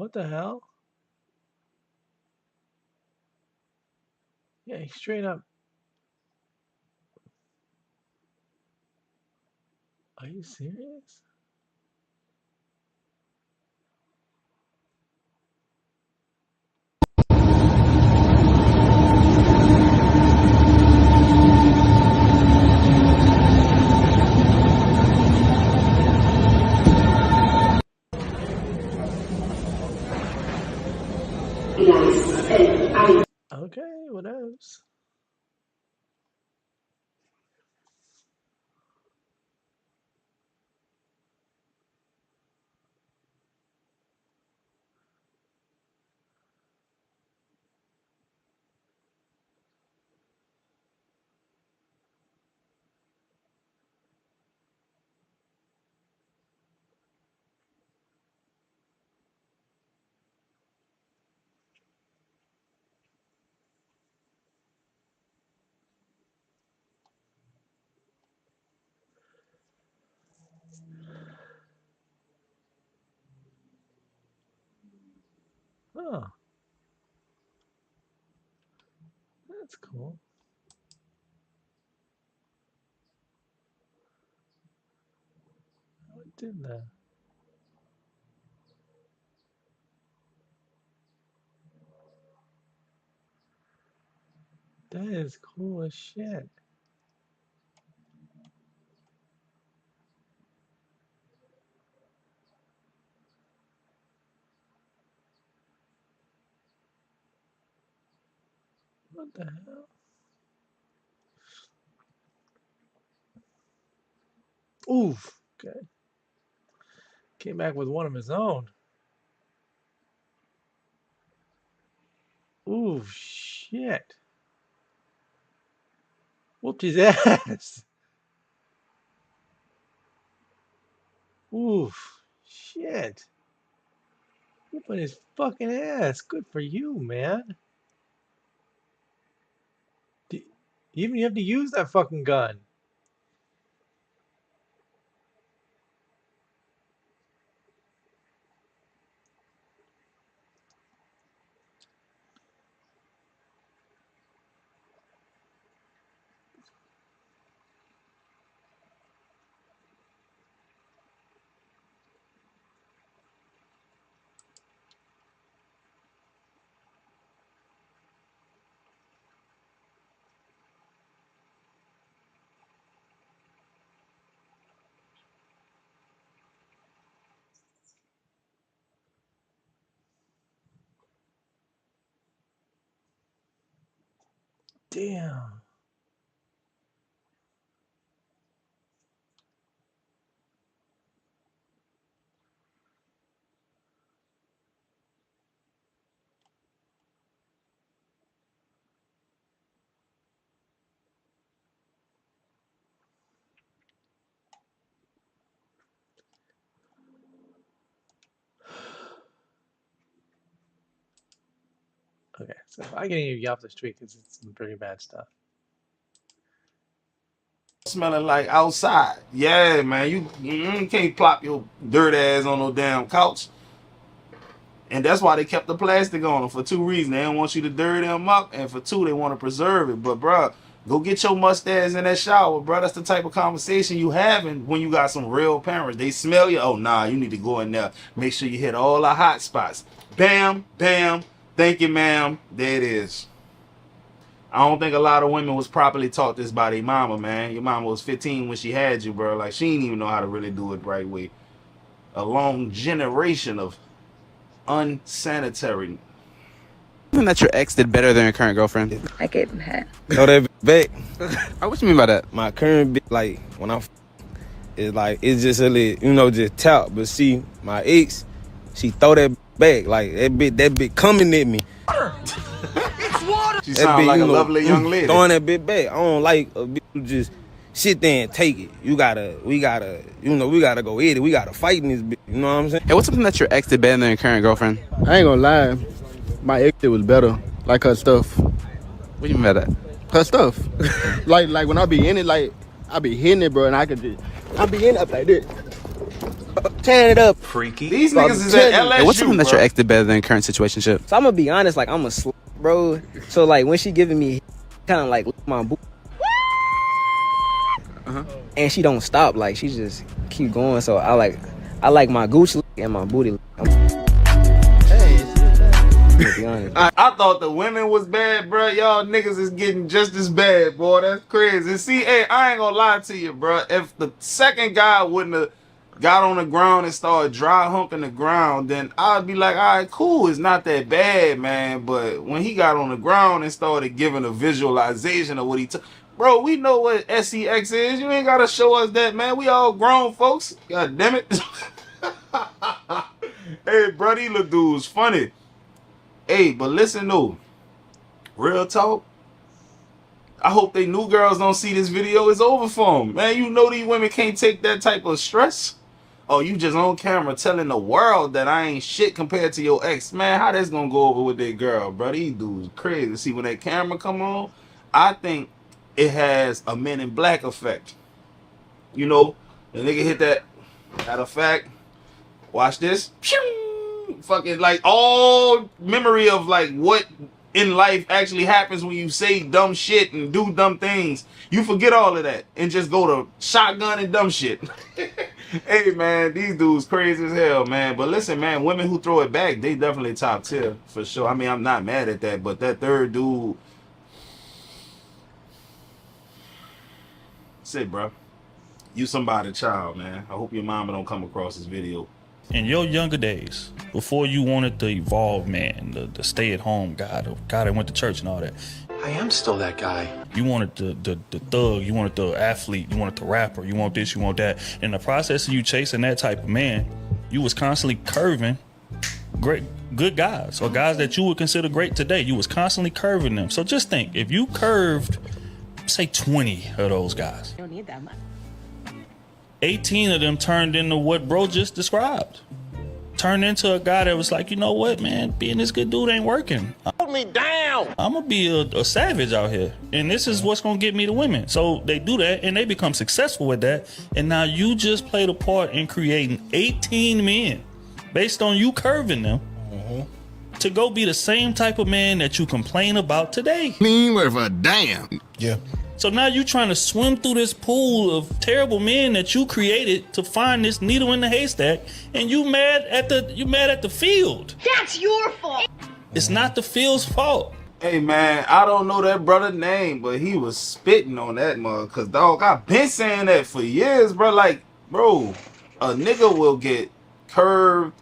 What the hell? Yeah, he straight up. Are you serious? Okay, what else? Oh, that's cool. What did that? That is cool as shit. What the hell? Oof. Okay. Came back with one of his own. Ooh, shit. Whooped his ass. Oof. Shit. Whooping his fucking ass. Good for you, man. You even you have to use that fucking gun. Damn. Okay, so if I get any of you off the street, because it's some pretty bad stuff. Smelling like outside. Yeah, man. You can't plop your dirt ass on no damn couch. And that's why they kept the plastic on them for two reasons. They don't want you to dirty them up, and for two, they want to preserve it. But bruh, go get your mustache in that shower, bruh. That's the type of conversation you having when you got some real parents. They smell you. Oh nah, you need to go in there. Make sure you hit all the hot spots. Bam, bam. Thank you, ma'am. There it is. I don't think a lot of women was properly taught this by their mama, man. Your mama was 15 when she had you, bro. Like, she didn't even know how to really do it the right way. A long generation of unsanitary. Something that your ex did better than your current girlfriend? I gave him head. Throw that back. What you mean by that? My current bitch, like, when I'm it's like, it's just a little, just talk. But see, my ex, she throw that back. Like, that bitch coming at me. She sound like a lovely young lady. Throwing that bitch back. I don't like a bitch who just sit there and take it. We gotta go at it. We gotta fight in this bitch. You know what I'm saying? Hey, what's something that your ex did better than your current girlfriend? I ain't gonna lie, my ex, it was better. Like her stuff. What do you mean by that? Her stuff. like when I be in it, like, I be hitting it, bro, and I be in it up like this. tearing it up. These So niggas I'm is at telling you. Hey, what's something LSU, that your bro. ex did better than current situationship? So I'm gonna be honest, like I'm a bro. So like when she giving me kind of like my boo, and she don't stop, like she just keep going. So I like my Gucci and my booty. I'm gonna be honest. I thought the women was bad, bro. Y'all niggas is getting just as bad, boy. That's crazy. See, hey, I ain't gonna lie to you, bro. If the second guy wouldn't have got on the ground and started dry humping the ground, then I'd be like, all right, cool. It's not that bad, man. But when he got on the ground and started giving a visualization of what he took, bro, we know what sex is. You ain't gotta show us that, man. We all grown folks. God damn it. Hey, bro, these little dudes funny. Hey, but listen though, real talk. I hope they new girls don't see this video. It's over for them, man. You know these women can't take that type of stress. Oh, you just on camera telling the world that I ain't shit compared to your ex, man. How that's gonna go over with that girl, bro? These dudes crazy. See, when that camera come on, I think it has a Men in Black effect. You know, the nigga hit that. Matter of fact, watch this. Pew! Fucking like all memory of like what in life actually happens when you say dumb shit and do dumb things. You forget all of that and just go to shotgun and dumb shit. Hey man, these dudes crazy as hell, man. But listen, man, women who throw it back, they definitely top tier for sure. I mean, I'm not mad at that, but that third dude, sit, bro. You somebody child, man. I hope your mama don't come across this video. In your younger days, before you wanted the evolved man, the stay-at-home guy, the guy that went to church and all that, I am still that guy. you wanted the thug, you wanted the athlete, you wanted the rapper, you want this, you want that. In the process of you chasing that type of man, you was constantly curving good guys or guys that you would consider great today. You was constantly curving them. So just think, if you curved, say 20 of those guys, You don't need that much. 18 of them turned into what bro just described. Turned into a guy that was like, you know what, man, being this good dude ain't working. Hold me down. I'm gonna be a savage out here, and this is what's gonna get me the women. So they do that, and they become successful with that. And now you just played a part in creating 18 men based on you curving them to go be the same type of man that you complain about today. Mean with a damn. Yeah. So now you're trying to swim through this pool of terrible men that you created to find this needle in the haystack, and you mad at the field. That's your fault. It's not the field's fault. Hey man, I don't know that brother's name, but he was spitting on that mug. Cause dog, I've been saying that for years, bro. Like, bro, a nigga will get curved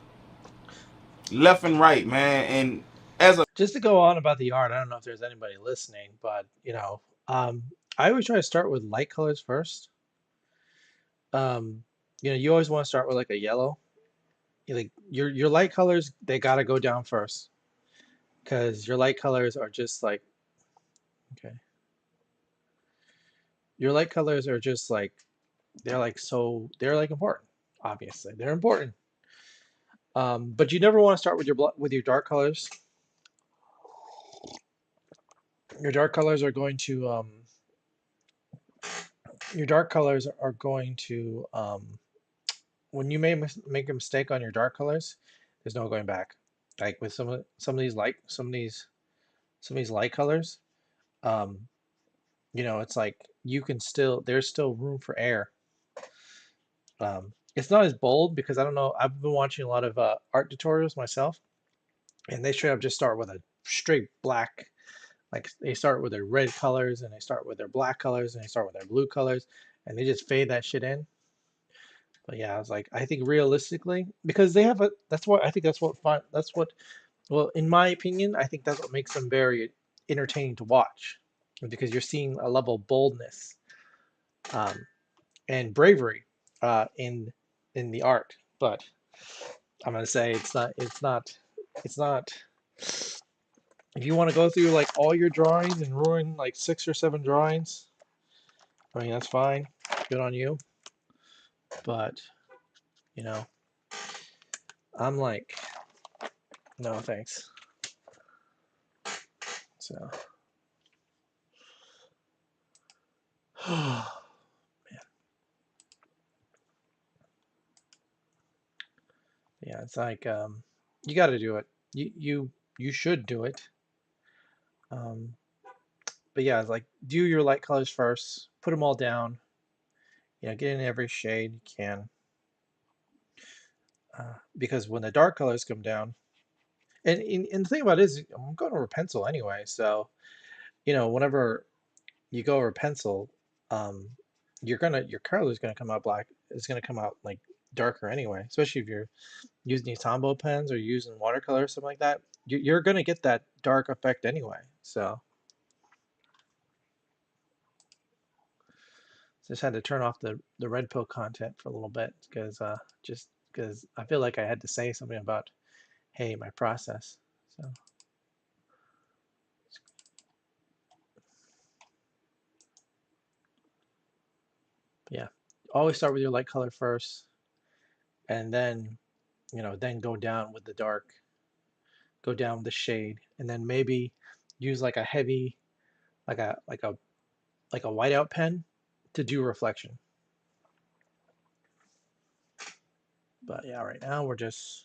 left and right, man. And as a Just to go on about the art, I don't know if there's anybody listening, but I always try to start with light colors first. You always want to start with like a yellow. Like your light colors, they gotta go down first, because your light colors are just like, okay. Your light colors are just like, they're like important. Obviously, they're important. But you never want to start with your dark colors. Your dark colors are going to your dark colors are going to when you make a mistake on your dark colors, there's no going back. Like with some of these light colors, um, it's like you can still there's still room for error. It's not as bold because I don't know. I've been watching a lot of art tutorials myself, and they straight up just start with a straight black. Like they start with their red colors, and they start with their black colors, and they start with their blue colors, and they just fade that shit in. But yeah, I was like, I think realistically, because they have a, that's what I think that's what fun, that's what, well, in my opinion, I think that's what makes them very entertaining to watch, because you're seeing a level of boldness um, and bravery in the art. But I'm gonna say it's not. If you want to go through like all your drawings and ruin like 6 or 7 drawings, I mean that's fine, good on you. But you know, I'm like, no thanks. So, Yeah, it's like you got to do it. You should do it. Um, but yeah, it's like do your light colors first. Put them all down. Get in every shade you can. Because when the dark colors come down, and the thing about it is, I'm going over pencil anyway, so whenever you go over pencil, um, your color is gonna come out black. It's gonna come out like darker anyway, especially if you're using these Tombow pens or using watercolor or something like that. You're gonna get that dark effect anyway. So just had to turn off the red pill content for a little bit because just because I feel like I had to say something about hey my process. So yeah, always start with your light color first, and then then go down with the dark, go down with the shade, and then maybe use like a heavy, like a whiteout pen to do reflection. But yeah, right now we're just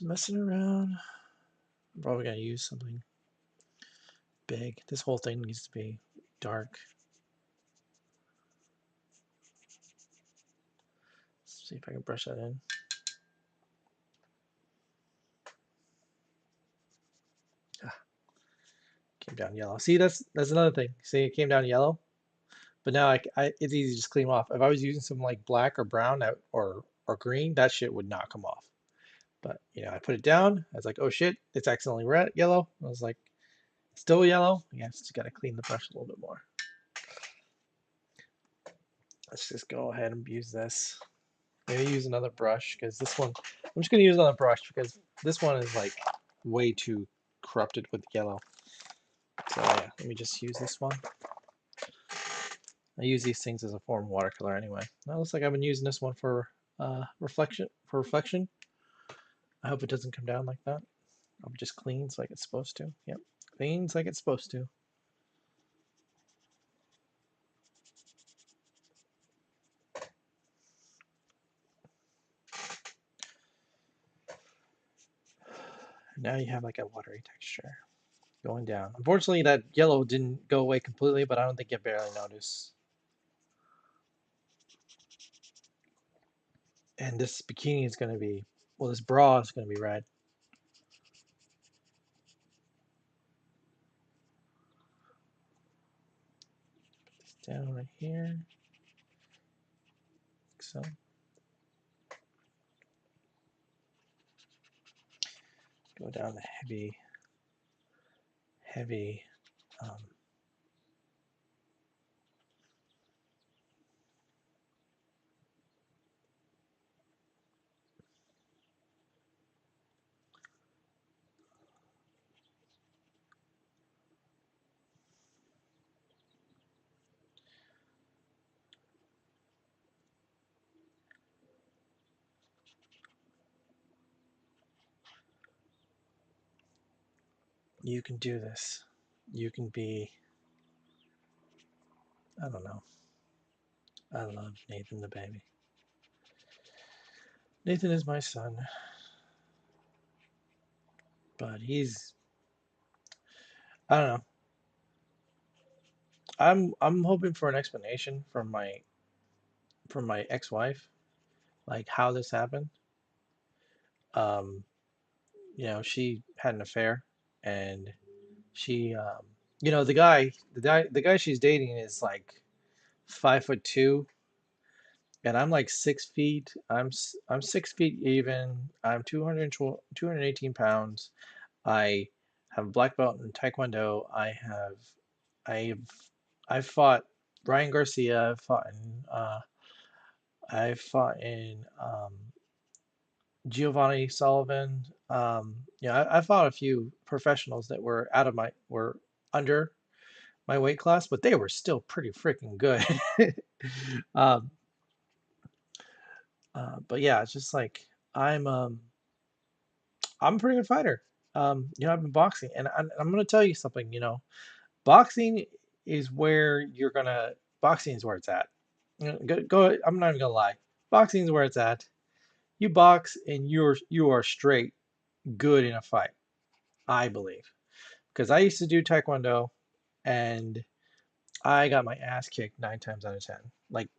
messing around. I'm probably gonna use something big. This whole thing needs to be dark. Let's see if I can brush that in. Ah, came down yellow. See, that's another thing. See, it came down yellow, but now it's easy to just clean off. If I was using some like black or brown or green, that shit would not come off. But I put it down. I was like, oh shit, it's accidentally red, yellow. I was like, still yellow. Yeah, just gotta clean the brush a little bit more. Let's just go ahead and use this. Maybe use another brush because this one, I'm just gonna use another brush because this one is like way too corrupted with yellow. So yeah, let me just use this one. I use these things as a form of watercolor anyway. Now it looks like I've been using this one for reflection. I hope it doesn't come down like that. I'll just cleans like it's supposed to. Yep, cleans like it's supposed to. Now you have like a watery texture going down. Unfortunately, that yellow didn't go away completely, but I don't think you barely notice. And this bikini is going to be, well, this bra is going to be red. Put this down right here, like so. Go down the heavy. Um, you can do this. You can be, I don't know. I love Nathan the baby. Nathan is my son, but I don't know. I'm hoping for an explanation from my ex-wife, like how this happened. Um, she had an affair, and she, the guy she's dating is like 5'2", and I'm like 6 feet. I'm 6 feet even. I'm 218 pounds. I have a black belt in Taekwondo. I've I've fought Ryan Garcia. I've fought in Giovanni Sullivan. I fought a few professionals that were under my weight class, but they were still pretty freaking good. um, but yeah, it's just like I'm um, I'm a pretty good fighter. I've been boxing, and I'm gonna tell you something. Boxing is where you're gonna. Boxing is where it's at. Go. I'm not even gonna lie. Boxing is where it's at. You box and you are straight good in a fight, I believe. Because I used to do Taekwondo and I got my ass kicked 9 times out of 10. Like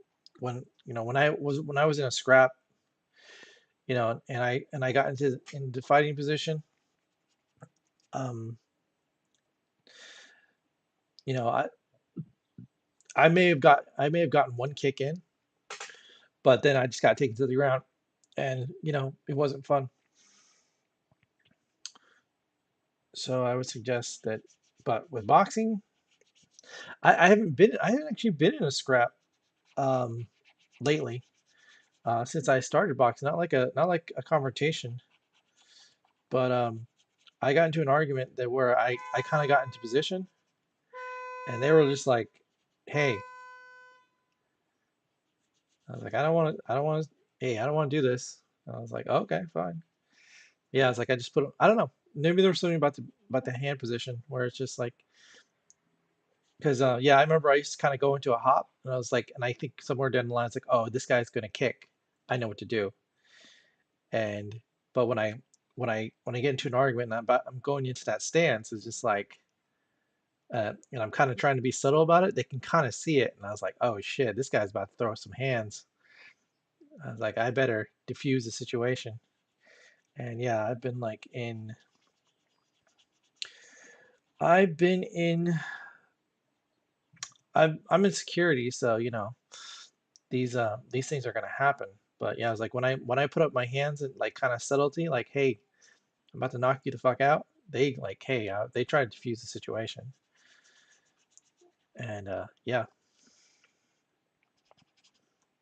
when I was in a scrap, and I got into fighting position, um, you know, I may have gotten one kick in, but then I just got taken to the ground, and it wasn't fun. So I would suggest that, but with boxing, I haven't actually been in a scrap um, lately since I started boxing. Not like a confrontation, but I got into an argument that where I kind of got into position, and they were just like, "Hey," I was like, I don't want to, hey, I don't want to do this." And I was like, "Okay, fine." Yeah, it's like I just put, I don't know, maybe there was something about the hand position where it's just like, because yeah, I remember I used to kind of go into a hop, and I was like, and I think somewhere down the line, it's like, oh, this guy's gonna kick. I know what to do. And but when I get into an argument and I'm going into that stance, it's just like, and I'm kind of trying to be subtle about it. They can kind of see it, and I was like, oh shit, this guy's about to throw some hands. I was like, I better diffuse the situation. And yeah, I've been in, I'm in security, so these things are gonna happen. But yeah, I was like when I put up my hands in like kind of subtlety, like, hey, I'm about to knock you the fuck out. They like, hey, they try to defuse the situation. And yeah,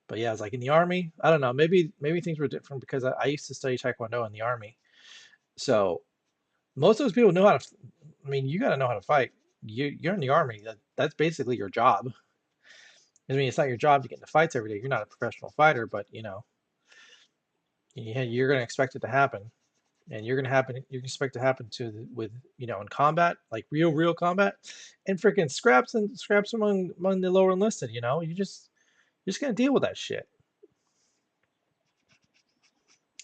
but yeah, it's like in the army. I don't know. Maybe things were different because I used to study Taekwondo in the army. So most of those people know how to. I mean, you got to know how to fight. You're in the army. That's basically your job. I mean, it's not your job to get into fights every day. You're not a professional fighter, but you're going to expect it to happen, and you're going to happen. You expect it to happen with in combat, like real combat, and freaking scraps among the lower enlisted. You're just going to deal with that shit.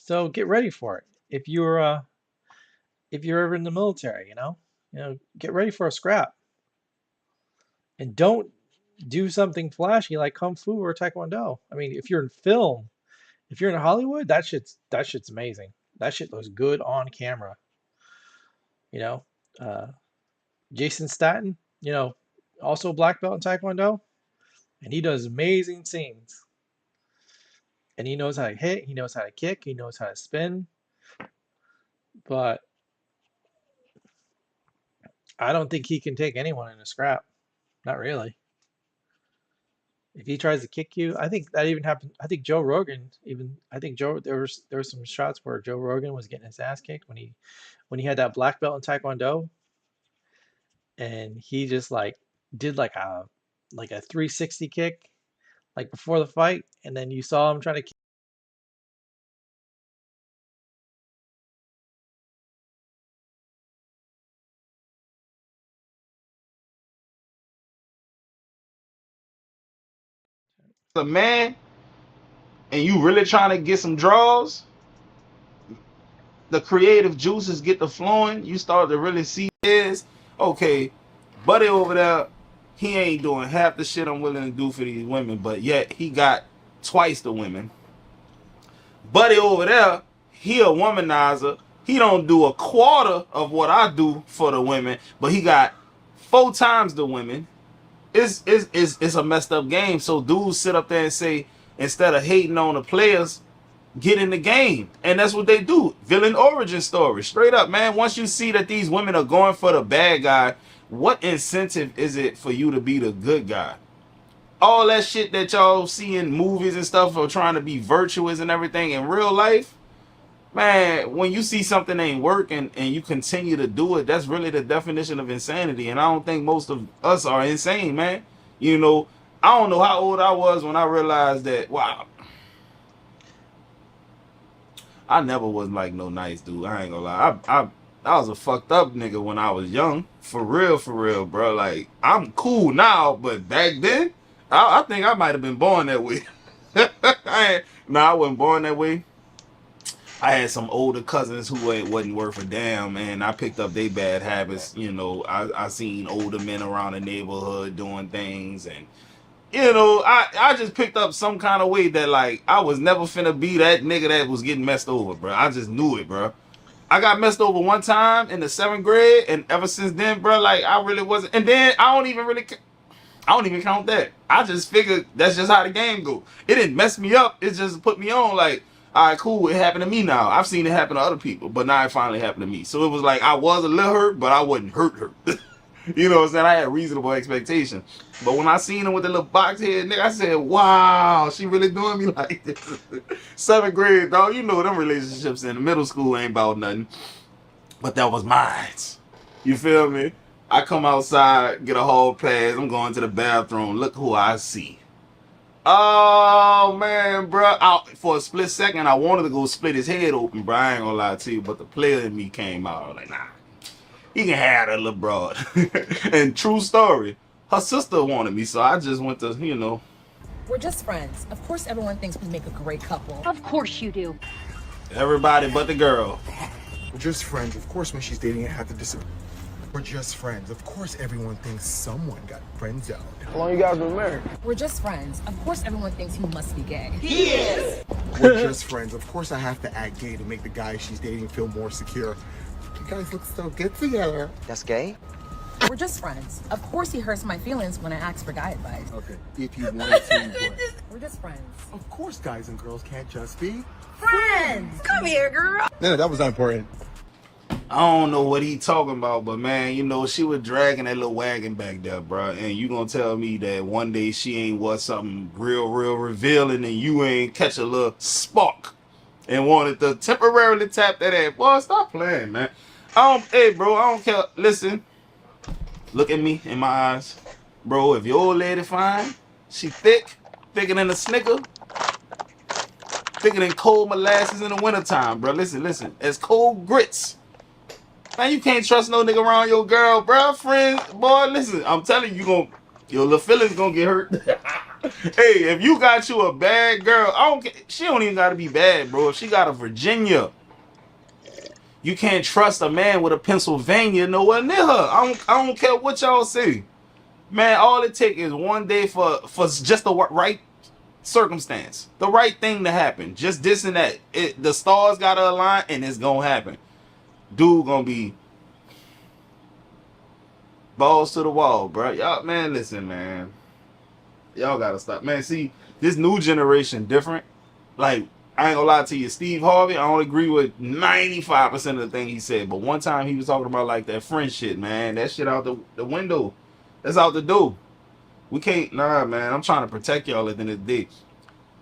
So get ready for it. If you're ever in the military, get ready for a scrap, and don't do something flashy like kung fu or taekwondo. I mean, if you're in film, if you're in Hollywood, that shit's amazing. That shit looks good on camera. You know, uh, Jason Staten, also black belt in taekwondo, and he does amazing scenes. And he knows how to hit, he knows how to kick, he knows how to spin. But I don't think he can take anyone in a scrap. Not really. If he tries to kick you, I think that even happened. I think Joe Rogan even. I think Joe there were some shots where Joe Rogan was getting his ass kicked when he had that black belt in Taekwondo, and he just like did like a 360 kick like before the fight, and then you saw him trying to kick. A man, and you really trying to get some draws, the creative juices get the flowing. You start to really see is okay, buddy over there, he ain't doing half the shit I'm willing to do for these women, but yet he got twice the women. Buddy over there, he a womanizer. He don't do a quarter of what I do for the women, but he got 4 times the women. It's a messed up game. So dudes sit up there and say, instead of hating on the players, get in the game. And that's what they do. Villain origin story. Straight up, man. Once you see that these women are going for the bad guy, what incentive is it for you to be the good guy? All that shit that y'all see in movies and stuff are trying to be virtuous and everything in real life, man, when you see something ain't working and you continue to do it, that's really the definition of insanity. And I don't think most of us are insane, man. I don't know how old I was when I realized that, wow, I never was like no nice dude. I ain't gonna lie. I was a fucked up nigga when I was young. For real, bro. Like, I'm cool now, but back then, I think I might have been born that way. I wasn't born that way. I had some older cousins who wasn't worth a damn, and I picked up their bad habits. You know, I seen older men around the neighborhood doing things, and you know, I just picked up some kind of way that like I was never finna be that nigga that was getting messed over, bro. I just knew it, bro. I got messed over one time in the 7th grade, and ever since then, bro, like I really wasn't. And then I don't even count that. I just figured that's just how the game go. It didn't mess me up. It just put me on like, all right, cool. It happened to me now. I've seen it happen to other people, but now it finally happened to me. So it was like I was a little hurt, but I wasn't hurt. You know what I'm saying? I had reasonable expectations. But when I seen him with the little box head, nigga, I said, wow, she really doing me like this. 7th grade, dog. You know them relationships in the middle school ain't about nothing. But that was mine. You feel me? I come outside, get a hall pass. I'm going to the bathroom. Look who I see. Oh, man, bro. For a split second, I wanted to go split his head open, bro. I ain't gonna lie to you. But the player in me came out. I was like, nah. He can have that little broad. And true story, her sister wanted me, so I just went to, you know. We're just friends. Of course everyone thinks we make a great couple. Of course you do. Everybody but the girl. We're just friends. Of course when she's dating, I have to disappear. We're just friends. Of course everyone thinks someone got friend zoned. How long you guys been married? We're just friends. Of course everyone thinks he must be gay. He is. We're just friends. Of course I have to act gay to make the guy she's dating feel more secure. You guys look so good together. That's gay? We're just friends. Of course he hurts my feelings when I ask for guy advice. Okay, if you wanted to, you would. We're just friends. Of course guys and girls can't just be Friends! Come here, girl. No, that was not important. I don't know what he talking about, but man, you know, she was dragging that little wagon back there, bro. And you gonna tell me that one day she ain't what something real revealing and you ain't catch a little spark and wanted to temporarily tap that ass. Boy, stop playing, man. Hey, bro, I don't care. Listen, look at me in my eyes. Bro, if your old lady fine, she thicker than a Snicker, thicker than cold molasses in the wintertime, bro. Listen, as cold grits. Man, you can't trust no nigga around your girl, bro. Friends, boy, listen, I'm telling you, your little feelings gonna get hurt. Hey, if you got you a bad girl, I don't care. She don't even gotta be bad, bro. If she got a Virginia, you can't trust a man with a Pennsylvania nowhere near her. I don't care what y'all say. Man, all it takes is one day for just the right circumstance. The right thing to happen. Just this and that. The stars gotta align and it's gonna happen. Dude gonna be balls to the wall, bro. Y'all, man, listen, man. Y'all gotta stop. Man, see, this new generation different. Like, I ain't gonna lie to you, Steve Harvey, I don't agree with 95% of the thing he said. But one time he was talking about like that French shit, man. That shit out the window. That's out the door. We can't, nah, man. I'm trying to protect y'all at the end of the day.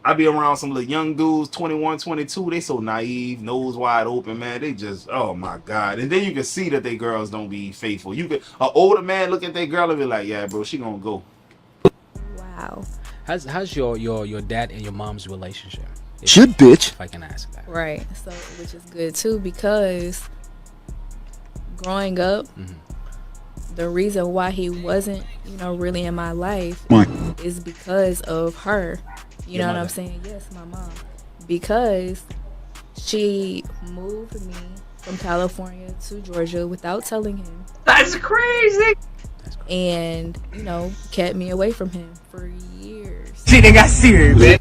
I be around some little young dudes, 21, 22. They so naive, nose wide open, man. They just, oh my God. And then you can see that they girls don't be faithful. You can, an older man look at their girl and be like, yeah, bro, she gonna go. Wow. How's your dad and your mom's relationship? Shit, bitch. If I can ask that. Right. So, which is good too, because growing up, the reason why he wasn't, really in my life is because of her. You know what I'm saying? Yes, my mom. Because she moved me from California to Georgia without telling him. That's crazy. And, kept me away from him for years. See, they got serious, man.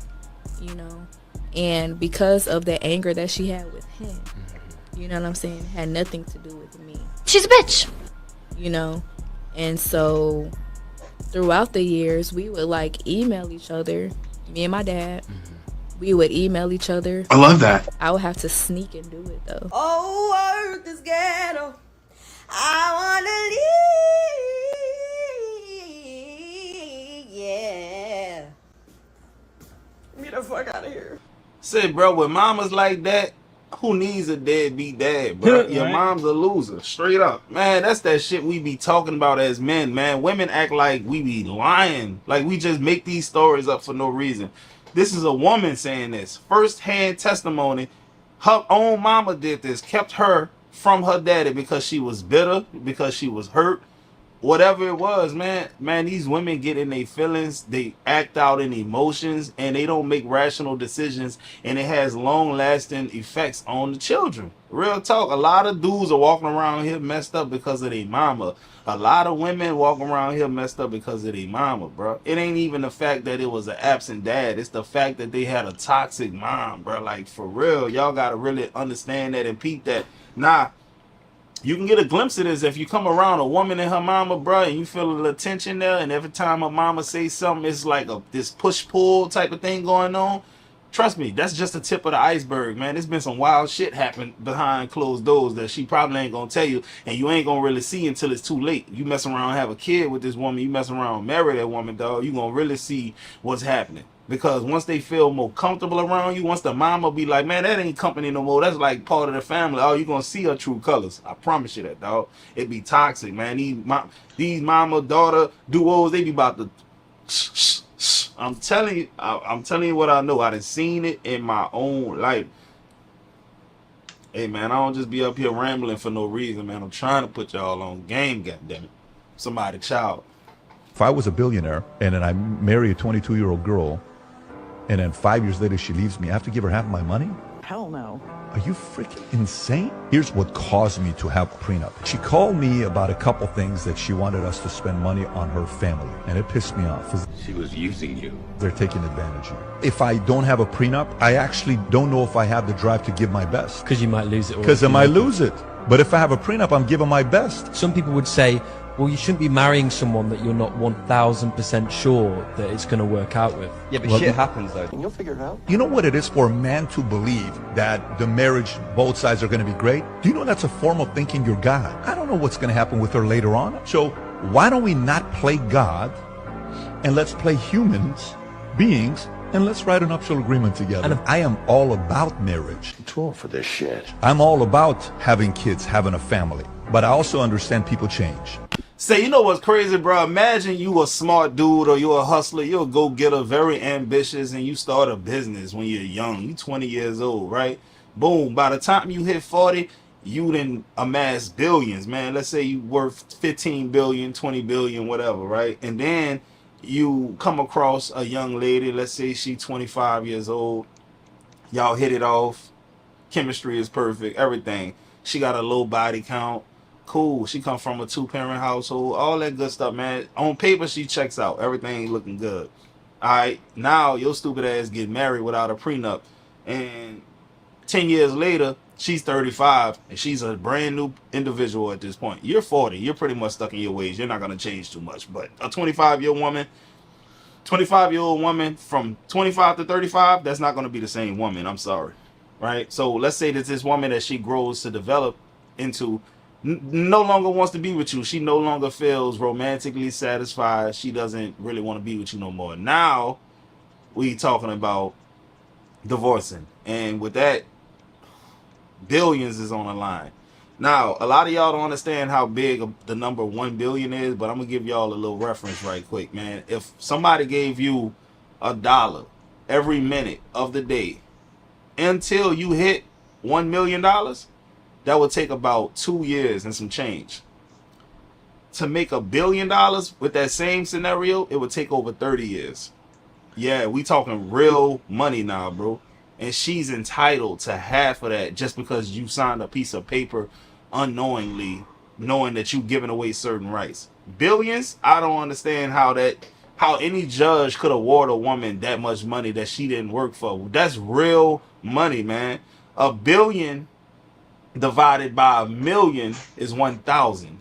And because of the anger that she had with him, you know what I'm saying? It had nothing to do with me. She's a bitch. And so throughout the years, we would email each other. Me and my dad, we would email each other. I love that. I would have to sneak and do it though. Oh, earth is ghetto. I wanna leave. Yeah. Get the fuck out of here. Say, bro, with mamas like that, who needs a deadbeat dad, bro? Your Right. mom's a loser, straight up. Man, that's that shit we be talking about as men, man. Women act like we be lying. Like we just make these stories up for no reason. This is a woman saying this. First-hand testimony. Her own mama did this, kept her from her daddy because she was bitter, because she was hurt. whatever it was, man, these women get in their feelings, they act out in emotions, and they don't make rational decisions, and it has long-lasting effects on the children. Real talk. A lot of dudes are walking around here messed up because of their mama. A lot of women walking around here messed up because of their mama, bro. It ain't even the fact that it was an absent dad. It's the fact that they had a toxic mom, bro. Like, for real, y'all gotta really understand that and peep that. Nah, you can get a glimpse of this if you come around a woman and her mama, bro, and you feel a little tension there, and every time her mama says something, it's like this push-pull type of thing going on. Trust me, that's just the tip of the iceberg, man. There's been some wild shit happen behind closed doors that she probably ain't gonna tell you, and you ain't gonna really see until it's too late. You mess around, have a kid with this woman, you mess around, marry that woman, dog, you gonna really see what's happening. Because once they feel more comfortable around you, once the mama be like, man, that ain't company no more. That's like part of the family. Oh, you gonna see her true colors. I promise you that, dog. It be toxic, man. These mama daughter duos, they be about to. I'm telling you what I know. I done seen it in my own life. Hey, man, I don't just be up here rambling for no reason, man. I'm trying to put y'all on game, goddammit. Somebody child. If I was a billionaire and then I marry a 22-year-old girl, and then 5 years later she leaves me, I have to give her half my money? Hell no. Are you freaking insane? Here's what caused me to have a prenup. She called me about a couple things that she wanted us to spend money on her family, and it pissed me off. She was using you. They're taking advantage of you. If I don't have a prenup, I actually don't know if I have the drive to give my best. Because you might lose it. Because I might lose it. But if I have a prenup, I'm giving my best. Some people would say, well, you shouldn't be marrying someone that you're not 1000% sure that it's going to work out with. Yeah, but shit happens though. And you'll figure it out. You know what it is for a man to believe that the marriage, both sides are going to be great? Do you know that's a form of thinking you're God? I don't know what's going to happen with her later on. So why don't we not play God and let's play humans, beings, and let's write a nuptial agreement together. I am all about marriage. I'm too old for this shit. I'm all about having kids, having a family. But I also understand people change. Say, you know what's crazy, bro? Imagine you a smart dude or you're a hustler, you're a go-getter, very ambitious, and you start a business when you're young. You 20 years old, right? Boom. By the time you hit 40, you done amass billions, man. Let's say you worth 15 billion, 20 billion, whatever, right? And then you come across a young lady, let's say she 25 years old. Y'all hit it off. Chemistry is perfect, everything. She got a low body count. Cool. She come from a 2-parent household. All that good stuff, man. On paper, she checks out. Everything looking good. All right. Now, your stupid ass get married without a prenup. And 10 years later, she's 35. And she's a brand new individual at this point. You're 40. You're pretty much stuck in your ways. You're not going to change too much. But a 25-year-old woman from 25 to 35, that's not going to be the same woman. I'm sorry. Right? So let's say that this woman that she grows to develop into no longer wants to be with you. She no longer feels romantically satisfied. She doesn't really want to be with you no more. Now we talking about divorcing, and with that, billions is on the line. Now a lot of y'all don't understand how big the number 1 billion is, but I'm gonna give y'all a little reference right quick, man. If somebody gave you $1 every minute of the day until you hit $1 million, that would take about 2 years and some change. To make $1 billion with that same scenario, it would take over 30 years. Yeah, we talking real money now, bro. And she's entitled to half of that just because you signed a piece of paper unknowingly, knowing that you giving away certain rights. Billions, I don't understand how any judge could award a woman that much money that she didn't work for. That's real money, man. $1 billion divided by 1 million is 1,000.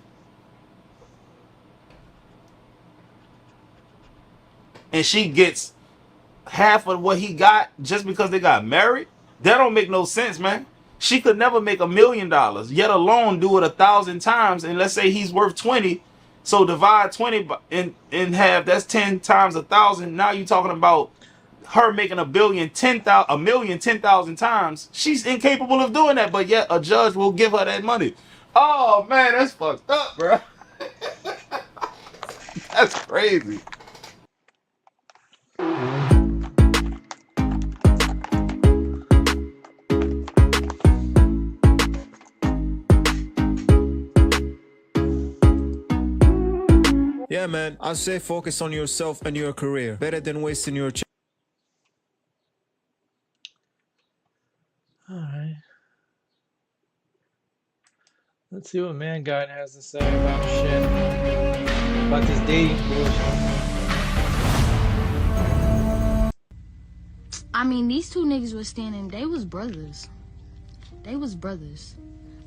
And she gets half of what he got just because they got married? That don't make no sense, man. She could never make $1 million, yet alone do it 1,000 times. And let's say he's worth 20. So divide 20 in half. That's 10 times 1,000. Now you're talking about her making $1 million 10,000 times. She's incapable of doing that, but yet a judge will give her that money. Oh man, that's fucked up, bro. That's crazy. Yeah, man, I say focus on yourself and your career. Better than wasting your Alright. Let's see what Man Guide has to say about shit. About this dating bullshit. I mean, these two niggas was standing, they was brothers. They was brothers.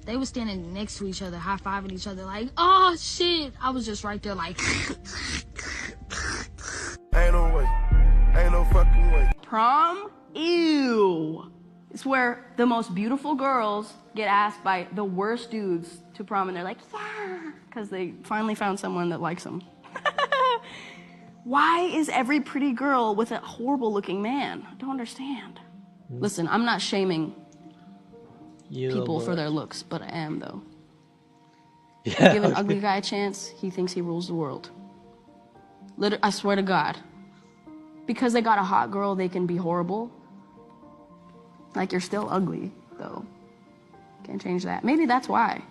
They was standing next to each other, high-fiving each other like, oh, shit. I was just right there like... Ain't no way. Ain't no fucking way. Prom? Ew. It's where the most beautiful girls get asked by the worst dudes to prom, and they're like, yeah, because they finally found someone that likes them. Why is every pretty girl with a horrible-looking man? I don't understand. Listen, I'm not shaming people for their looks, but I am, though. Yeah, Give an ugly guy a chance, he thinks he rules the world. I swear to God. Because they got a hot girl, they can be horrible. Like, you're still ugly, though. Can't change that. Maybe that's why.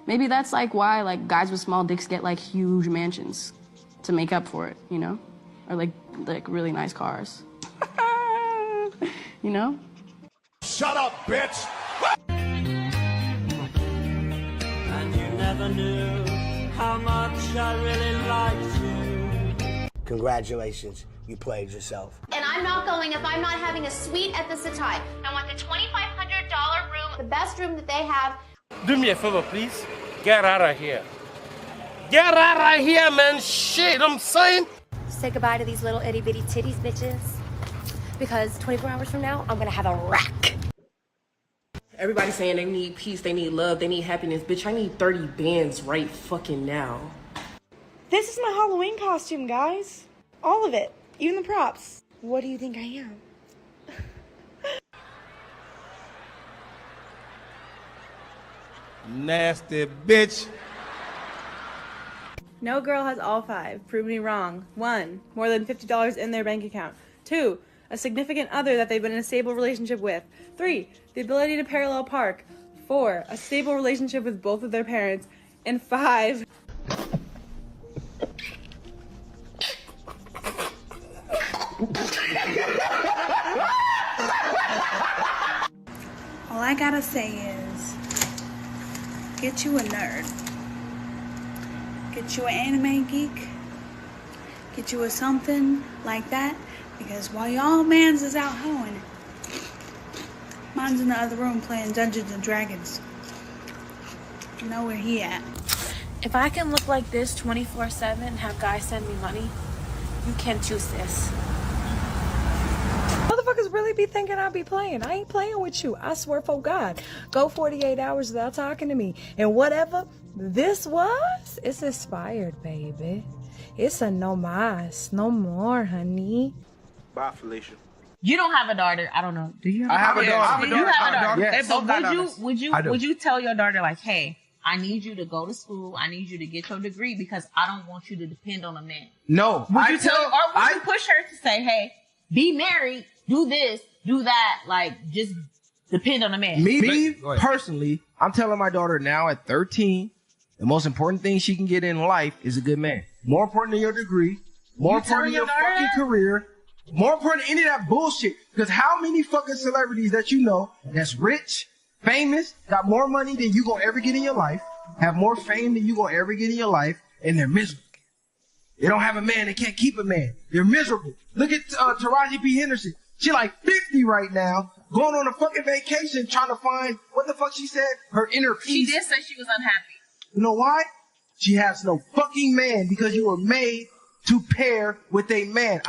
Maybe that's, like, why, like, guys with small dicks get, like, huge mansions to make up for it, you know? Or, like really nice cars. You know? Shut up, bitch! And you never knew how much I really liked you. Congratulations, you played yourself. And I'm not going if I'm not having a suite at the Satai. I want the $2,500 room, the best room that they have. Do me a favor, please. Get out of here. Get out of here, man. Shit, I'm saying. Say goodbye to these little itty bitty titties, bitches. Because 24 hours from now, I'm gonna have a rack. Everybody's saying they need peace, they need love, they need happiness. Bitch, I need 30 bands right fucking now. This is my Halloween costume, guys. All of it. Even the props. What do you think I am? Nasty bitch. No girl has all five. Prove me wrong. 1, more than $50 in their bank account. 2, a significant other that they've been in a stable relationship with. 3, the ability to parallel park. 4, a stable relationship with both of their parents. And 5, all I gotta say is, get you a nerd. Get you an anime geek. Get you a something like that. Because while y'all mans is out hoeing, mine's in the other room playing Dungeons and Dragons. You know where he at. If I can look like this 24/7 and have guys send me money, you can choose this. Motherfuckers really be thinking I be playing. I ain't playing with you. I swear for God. Go 48 hours without talking to me. And whatever this was, it's expired, baby. It's a no mas. No more, honey. Bye, Felicia. You don't have a daughter. I don't know. Do you have a daughter? I have a daughter. You have a daughter. Yes. But would you tell your daughter, like, hey, I need you to go to school. I need you to get your degree because I don't want you to depend on a man. No. Would you push her to say, hey, be married, do this, do that, like just depend on a man? Me personally, I'm telling my daughter now at 13, the most important thing she can get in life is a good man. More important than your degree, more important than your fucking career, more important than any of that bullshit. Because how many fucking celebrities that you know that's rich, famous, got more money than you gonna ever get in your life, have more fame than you gonna ever get in your life, and they're miserable. They don't have a man, they can't keep a man. They're miserable. Look at Taraji P. Henderson. She like 50 right now, going on a fucking vacation trying to find, what the fuck she said? Her inner peace. She did say she was unhappy. You know why? She has no fucking man because you were made to pair with a man.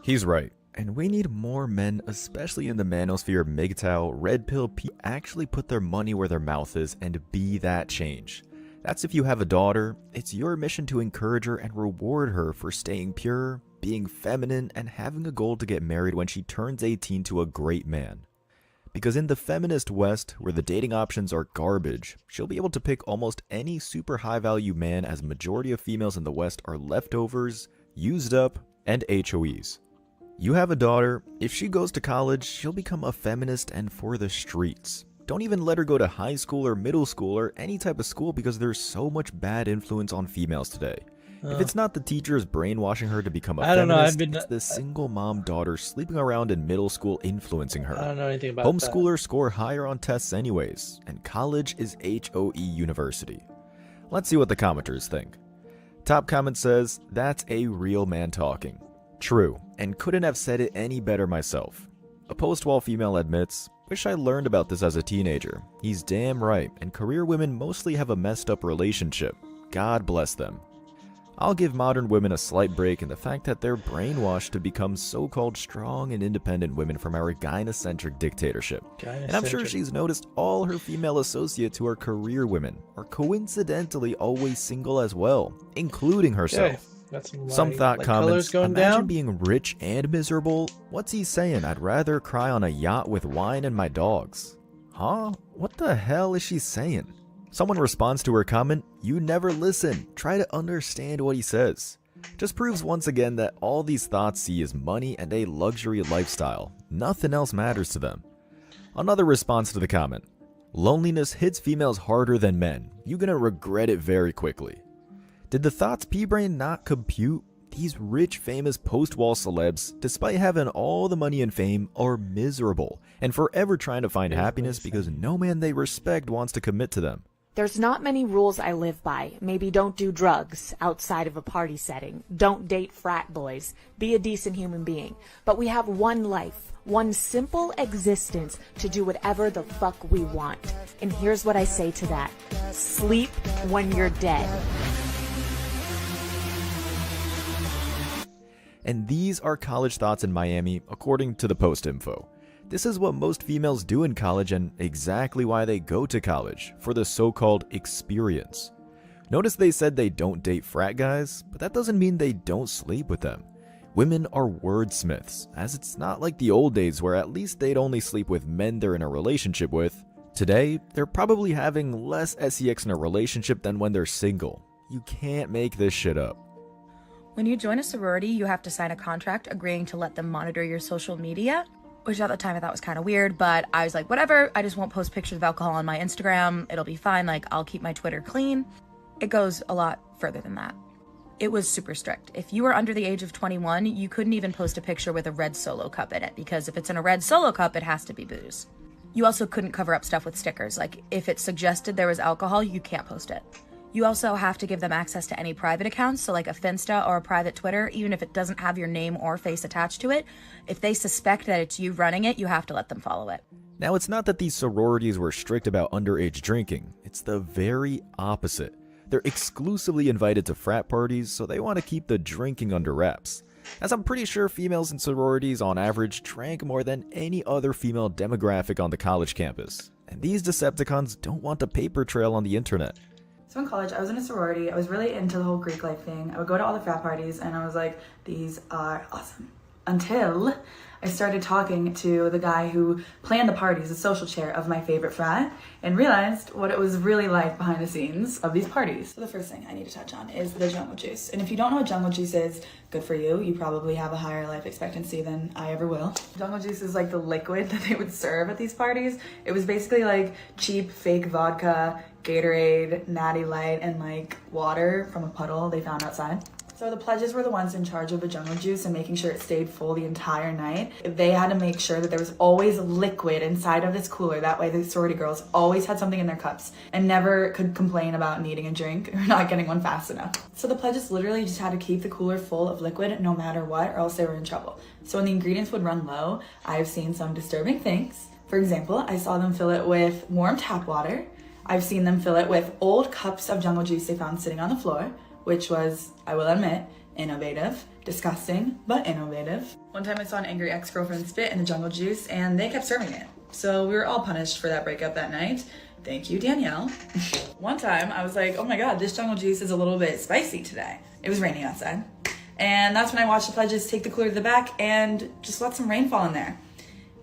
He's right. And we need more men, especially in the manosphere, MGTOW, red pill actually put their money where their mouth is and be that change. That's if you have a daughter, it's your mission to encourage her and reward her for staying pure, being feminine, and having a goal to get married when she turns 18 to a great man. Because in the feminist West, where the dating options are garbage, she'll be able to pick almost any super high value man, as majority of females in the West are leftovers, used up, and HOEs. You have a daughter, if she goes to college, she'll become a feminist and for the streets. Don't even let her go to high school or middle school or any type of school because there's so much bad influence on females today. If it's not the teachers brainwashing her to become a I don't know. feminist, it's the single mom daughter sleeping around in middle school influencing her. I don't know anything about Homeschoolers score higher on tests anyways, and college is HOE university. Let's see what the commenters think. Top comment says, "That's a real man talking." True, and couldn't have said it any better myself. A post-wall female admits, "Wish I learned about this as a teenager. He's damn right, and career women mostly have a messed up relationship. God bless them." I'll give modern women a slight break in the fact that they're brainwashed to become so-called strong and independent women from our gynocentric dictatorship. And I'm sure she's noticed all her female associates who are career women are coincidentally always single as well, including herself. Okay. That's Some thought like comments, going "Imagine down? being rich and miserable. What's he saying? I'd rather cry on a yacht with wine and my dogs." Huh? What the hell is she saying? Someone responds to her comment, "You never listen. Try to understand what he says." Just proves once again that all these thoughts see is money and a luxury lifestyle. Nothing else matters to them. Another response to the comment, "Loneliness hits females harder than men. You're gonna regret it very quickly." Did the thoughts P-Brain not compute? These rich, famous post-wall celebs, despite having all the money and fame, are miserable and forever trying to find happiness because no man they respect wants to commit to them. There's not many rules I live by. Maybe don't do drugs outside of a party setting. Don't date frat boys. Be a decent human being. But we have one life, one simple existence to do whatever the fuck we want. And here's what I say to that. Sleep when you're dead. And these are college thoughts in Miami, according to the Post info. This is what most females do in college and exactly why they go to college, for the so-called experience. Notice they said they don't date frat guys, but that doesn't mean they don't sleep with them. Women are wordsmiths, as it's not like the old days where at least they'd only sleep with men they're in a relationship with. Today, they're probably having less sex in a relationship than when they're single. You can't make this shit up. When you join a sorority, you have to sign a contract agreeing to let them monitor your social media, which at the time I thought was kind of weird, but I was like, whatever, I just won't post pictures of alcohol on my Instagram. It'll be fine. Like, I'll keep my Twitter clean. It goes a lot further than that. It was super strict. If you were under the age of 21, you couldn't even post a picture with a red Solo cup in it, because if it's in a red Solo cup, it has to be booze. You also couldn't cover up stuff with stickers. Like, if it suggested there was alcohol, you can't post it. You also have to give them access to any private accounts, so like a Finsta or a private Twitter, even if it doesn't have your name or face attached to it. If they suspect that it's you running it, you have to let them follow it. Now, it's not that these sororities were strict about underage drinking. It's the very opposite. They're exclusively invited to frat parties, so they want to keep the drinking under wraps. As I'm pretty sure females in sororities on average drank more than any other female demographic on the college campus. And these Decepticons don't want a paper trail on the internet. So in college, I was in a sorority. I was really into the whole Greek life thing. I would go to all the frat parties and I was like, these are awesome. Until I started talking to the guy who planned the parties, the social chair of my favorite frat, and realized what it was really like behind the scenes of these parties. So the first thing I need to touch on is the jungle juice. And if you don't know what jungle juice is, good for you. You probably have a higher life expectancy than I ever will. Jungle juice is like the liquid that they would serve at these parties. It was basically like cheap fake vodka, Gatorade, Natty Light, and like water from a puddle they found outside. So the pledges were the ones in charge of the jungle juice and making sure it stayed full the entire night. They had to make sure that there was always liquid inside of this cooler. That way the sorority girls always had something in their cups and never could complain about needing a drink or not getting one fast enough. So the pledges literally just had to keep the cooler full of liquid no matter what, or else they were in trouble. So when the ingredients would run low, I've seen some disturbing things. For example, I saw them fill it with warm tap water. I've seen them fill it with old cups of jungle juice they found sitting on the floor, which was, I will admit, innovative, disgusting, but innovative. One time I saw an angry ex-girlfriend spit in the jungle juice and they kept serving it. So we were all punished for that breakup that night. Thank you, Danielle. One time I was like, oh my God, this jungle juice is a little bit spicy today. It was raining outside. And that's when I watched the pledges take the cooler to the back and just let some rain fall in there.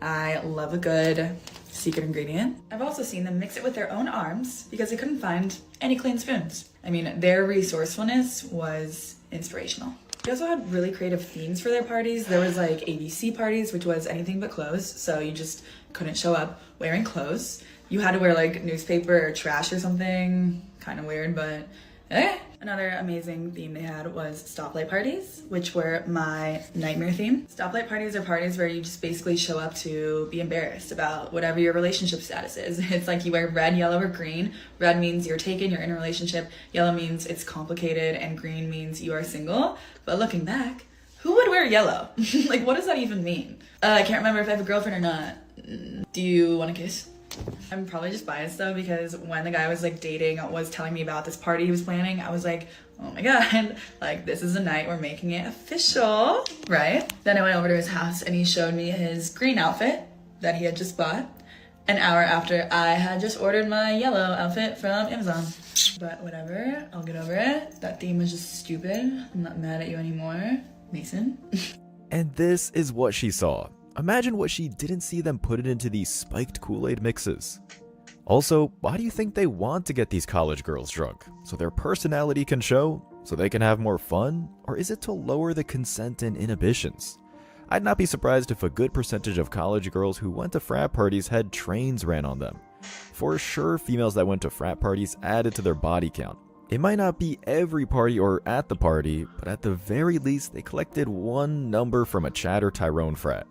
I love a good secret ingredient. I've also seen them mix it with their own arms because they couldn't find any clean spoons. I mean, their resourcefulness was inspirational. They also had really creative themes for their parties. There was like ABC parties, which was anything but clothes. So you just couldn't show up wearing clothes. You had to wear like newspaper or trash or something. Kind of weird, but Okay. Another amazing theme they had was stoplight parties, which were my nightmare theme. Stoplight parties are parties where you just basically show up to be embarrassed about whatever your relationship status is. It's like you wear red, yellow, or green. Red means you're taken, you're in a relationship. Yellow means it's complicated, and green means you are single. But looking back, who would wear yellow? Like, what does that even mean? I can't remember if I have a girlfriend or not. Do you want to kiss? I'm probably just biased though, because when the guy I was like dating was telling me about this party he was planning, I was like, oh my god, like this is the night we're making it official, right? Then I went over to his house and he showed me his green outfit that he had just bought an hour after I had just ordered my yellow outfit from Amazon. But whatever, I'll get over it. That theme was just stupid. I'm not mad at you anymore, Mason. And this is what she saw. Imagine what she didn't see them put it into these spiked Kool-Aid mixes. Also, why do you think they want to get these college girls drunk? So their personality can show? So they can have more fun? Or is it to lower the consent and inhibitions? I'd not be surprised if a good percentage of college girls who went to frat parties had trains ran on them. For sure, females that went to frat parties added to their body count. It might not be every party or at the party, but at the very least, they collected one number from a Chad or Tyrone frat.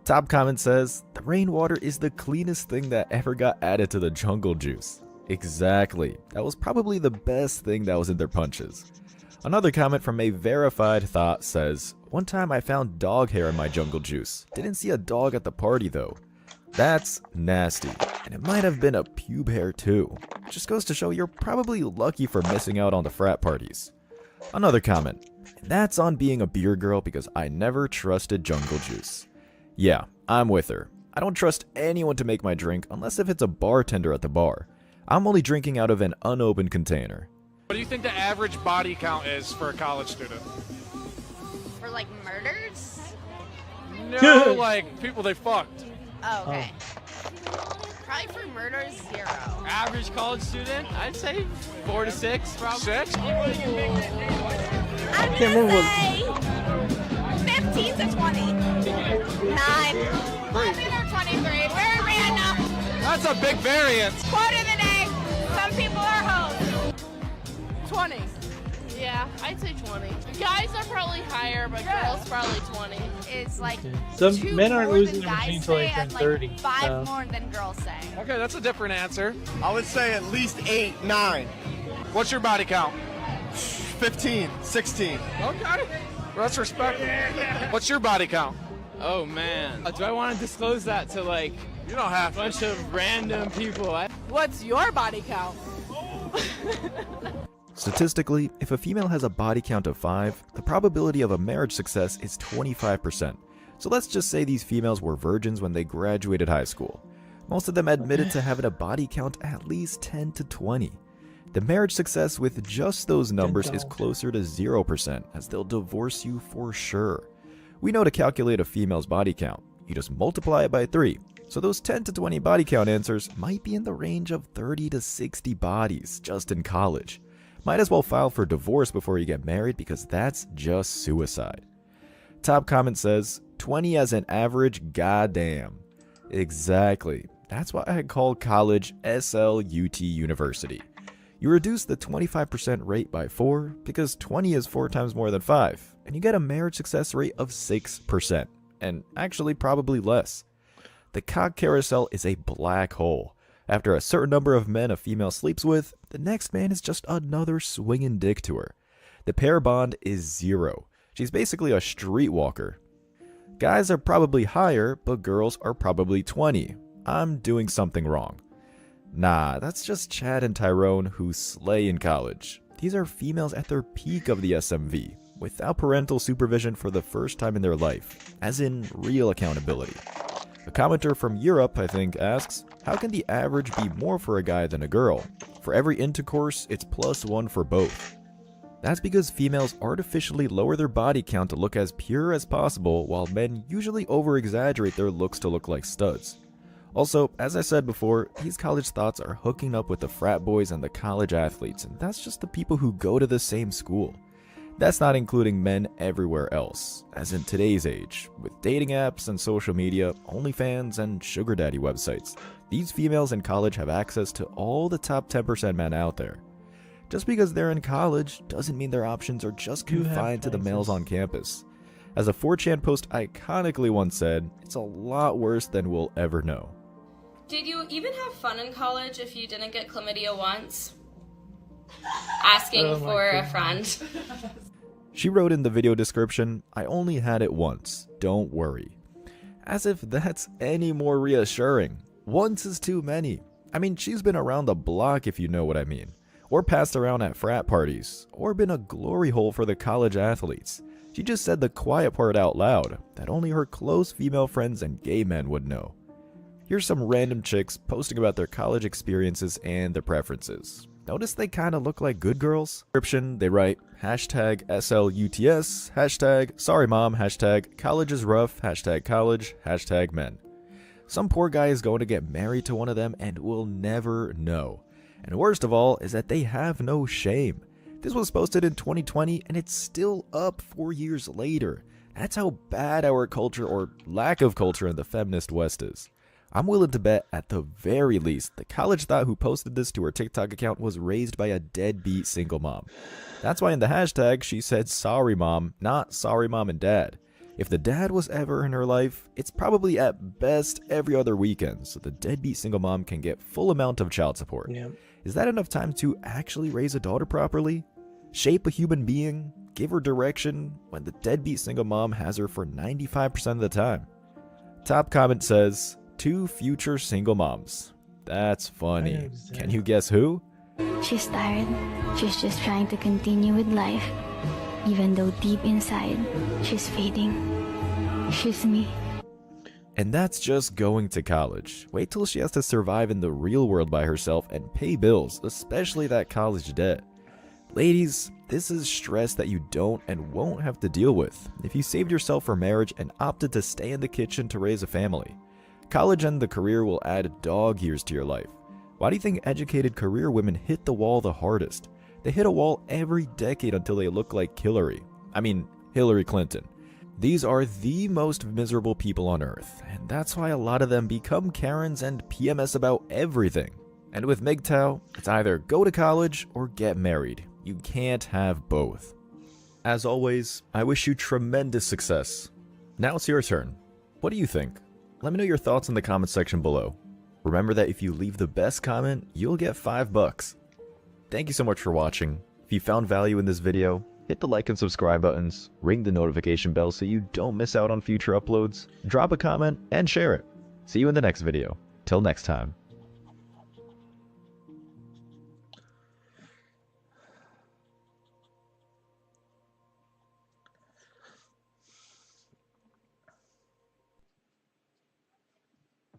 Top comment says, the rainwater is the cleanest thing that ever got added to the jungle juice. Exactly. That was probably the best thing that was in their punches. Another comment from a verified thought says, one time I found dog hair in my jungle juice. Didn't see a dog at the party though. That's nasty. And it might have been a pube hair too. Just goes to show you're probably lucky for missing out on the frat parties. Another comment. That's on being a beer girl because I never trusted jungle juice. Yeah, I'm with her. I don't trust anyone to make my drink unless if it's a bartender at the bar. I'm only drinking out of an unopened container. What do you think the average body count is for a college student? For like murders? No, like people they fucked. Oh, okay. Probably for murders, 0. Average college student, I'd say 4 to 6, probably. 6? I'm gonna say 15 to 20. 9. 11 or 23. Very random. That's a big variance. Quote of the day. Some people are hoes. 20. Yeah, I'd say 20. Guys are probably higher, but girls probably 20. It's like Some 2 men aren't more losing than their guys virginity until they say turn and, 30. Like 5 so. more than girls say. Okay, that's a different answer. I would say at least 8, 9. What's your body count? 15, 16. Okay, that's respectable. What's your body count? Oh man, do I want to disclose that to like You don't have a bunch of random people? What's your body count? Statistically, if a female has a body count of 5, the probability of a marriage success is 25%. So let's just say these females were virgins when they graduated high school. Most of them admitted to having a body count at least 10 to 20. The marriage success with just those numbers is closer to 0%, as they'll divorce you for sure. We know to calculate a female's body count. You just multiply it by 3. So those 10 to 20 body count answers might be in the range of 30 to 60 bodies just in college. Might as well file for divorce before you get married because that's just suicide. Top comment says, 20 as an average, goddamn. Exactly. That's why I called college SLUT University. You reduce the 25% rate by 4 because 20 is 4 times more than 5, and you get a marriage success rate of 6%, and actually probably less. The cock carousel is a black hole. After a certain number of men a female sleeps with, the next man is just another swinging dick to her. The pair bond is 0. She's basically a streetwalker. Guys are probably higher, but girls are probably 20. I'm doing something wrong. Nah, that's just Chad and Tyrone who slay in college. These are females at their peak of the SMV, without parental supervision for the first time in their life, as in real accountability. A commenter from Europe, I think, asks, how can the average be more for a guy than a girl? For every intercourse, it's +1 for both. That's because females artificially lower their body count to look as pure as possible, while men usually over-exaggerate their looks to look like studs. Also, as I said before, these college thoughts are hooking up with the frat boys and the college athletes, and that's just the people who go to the same school. That's not including men everywhere else, as in today's age, with dating apps and social media, OnlyFans, and sugar daddy websites. These females in college have access to all the top 10% men out there. Just because they're in college doesn't mean their options are just confined to the males on campus. As a 4chan post iconically once said, it's a lot worse than we'll ever know. Did you even have fun in college if you didn't get chlamydia once? Asking for a friend. She wrote in the video description, "I only had it once, don't worry." As if that's any more reassuring. Once is too many. I mean, she's been around the block if you know what I mean. Or passed around at frat parties. Or been a glory hole for the college athletes. She just said the quiet part out loud, that only her close female friends and gay men would know. Here's some random chicks posting about their college experiences and their preferences. Notice they kinda look like good girls? Description, they write, hashtag SLUTS, hashtag sorry mom, hashtag college is rough, hashtag college, hashtag men. Some poor guy is going to get married to one of them and will never know. And worst of all is that they have no shame. This was posted in 2020 and it's still up 4 years later. That's how bad our culture or lack of culture in the feminist West is. I'm willing to bet at the very least the college thought who posted this to her TikTok account was raised by a deadbeat single mom. That's why in the hashtag she said sorry mom, not sorry mom and dad. If the dad was ever in her life, it's probably at best every other weekend, so the deadbeat single mom can get full amount of child support. Yeah. Is that enough time to actually raise a daughter properly? Shape a human being? Give her direction when the deadbeat single mom has her for 95% of the time? Top comment says, 2 future single moms. That's funny. Can you guess who? She's tired. She's just trying to continue with life. Even though deep inside, she's fading. She's me. And that's just going to college. Wait till she has to survive in the real world by herself and pay bills, especially that college debt. Ladies, this is stress that you don't and won't have to deal with if you saved yourself for marriage and opted to stay in the kitchen to raise a family. College and the career will add dog years to your life. Why do you think educated career women hit the wall the hardest? They hit a wall every decade until they look like Hillary Clinton. These are the most miserable people on earth, and that's why a lot of them become Karens and PMS about everything. And with MGTOW, it's either go to college or get married. You can't have both. As always, I wish you tremendous success. Now it's your turn. What do you think? Let me know your thoughts in the comment section below. Remember that if you leave the best comment, you'll get $5. Thank you so much for watching. If you found value in this video, hit the like and subscribe buttons, ring the notification bell so you don't miss out on future uploads, drop a comment, and share it. See you in the next video. Till next time.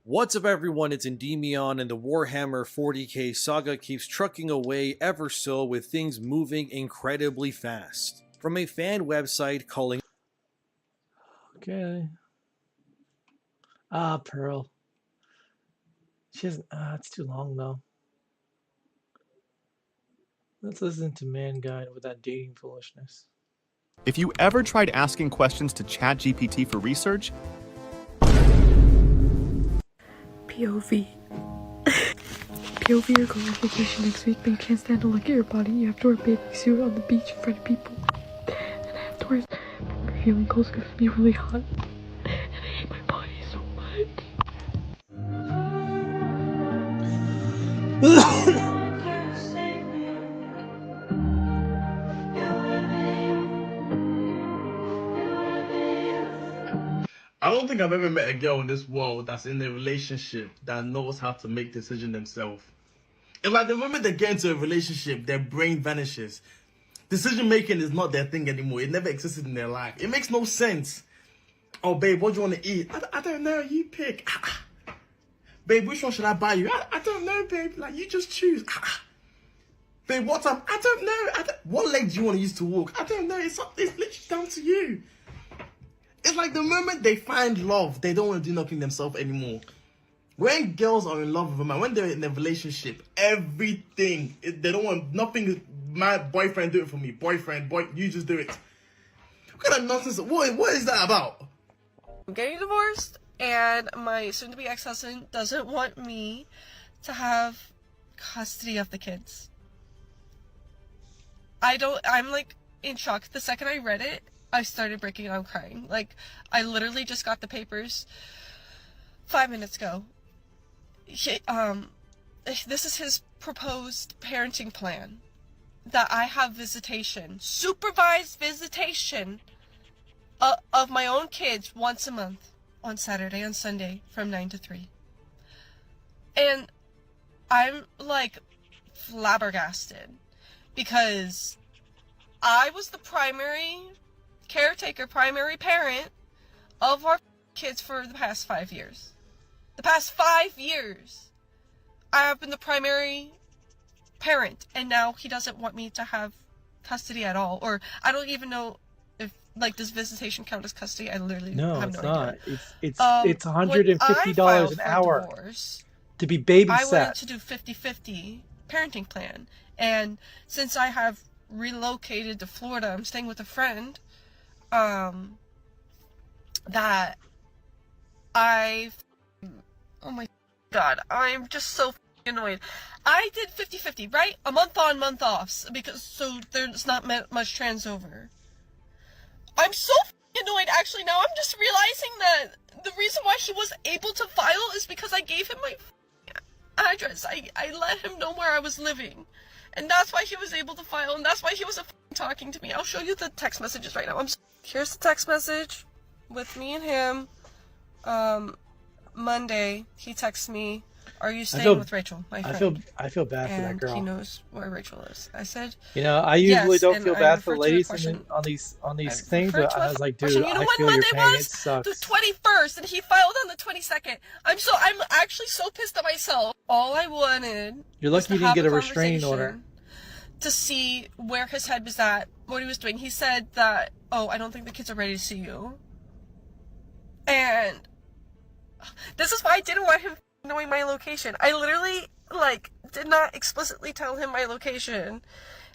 What's up everyone, it's Endymion, and the Warhammer 40k saga keeps trucking away ever so, with things moving incredibly fast. From a fan website calling... Okay. Pearl. She hasn't, it's too long though. Let's listen to Man Guide with that dating foolishness. If you ever tried asking questions to ChatGPT for research, POV. POV, you're going on vacation next week, but you can't stand to look at your body. You have to wear a bathing suit on the beach in front of people. And I have to wear revealing clothes because it's be really hot. And I hate my body so much. I don't think I've ever met a girl in this world that's in a relationship that knows how to make decisions themselves. It's like the moment they get into a relationship, their brain vanishes. Decision making is not their thing anymore. It never existed in their life. It makes no sense. Oh, babe, what do you want to eat? I don't know. You pick. Babe, which one should I buy you? I don't know, babe. Like, you just choose. Babe, what time? I don't know. What leg do you want to use to walk? I don't know. It's literally down to you. It's like the moment they find love, they don't want to do nothing themselves anymore. When girls are in love with a man, when they're in a relationship, everything, they don't want nothing. My boyfriend do it for me. Boyfriend, you just do it. What kind of nonsense? What is that about? I'm getting divorced, and my soon-to-be ex-husband doesn't want me to have custody of the kids. I'm like in shock. The second I read it, I started breaking down crying. Like, I literally just got the papers 5 minutes ago. This is his proposed parenting plan. That I have visitation, supervised visitation of my own kids once a month, on Saturday and Sunday from 9 to 3. And I'm like flabbergasted because I was the primary caretaker, primary parent of our kids for the past 5 years. The past 5 years, I have been the primary parent, and now he doesn't want me to have custody at all. Or I don't even know if, like, does visitation count as custody? I literally No, have it's no not. idea. It's When $150 an hour divorce, to be I wanted babysat. to do 50-50 parenting plan. And since I have relocated to Florida, I'm staying with a friend, that oh my god, I'm just so annoyed. I did 50-50, right? A month on, month off, because so there's not much transfer. I'm so annoyed, actually. Now I'm just realizing that the reason why he was able to file is because I gave him my address. I let him know where I was living, and that's why he was able to file, and that's why he was talking to me. I'll show you the text messages right now. Here's the text message with me and him. Monday, he texts me, "Are you staying with Rachel, my friend?" I feel bad for that And girl. he knows where Rachel is. I said, You know, I usually yes, don't and feel I bad for referred to a ladies question. on these things, but I was like, dude, You know I when feel your Monday pain. It was? sucks. The 21st, and he filed on the 22nd. I'm actually so pissed at myself. All I wanted You're was lucky you to didn't have get a a restraining order. conversation to see where his head was at, what he was doing. He said that, "Oh, I don't think the kids are ready to see you." And this is why I didn't want him knowing my location. I literally, like, did not explicitly tell him my location.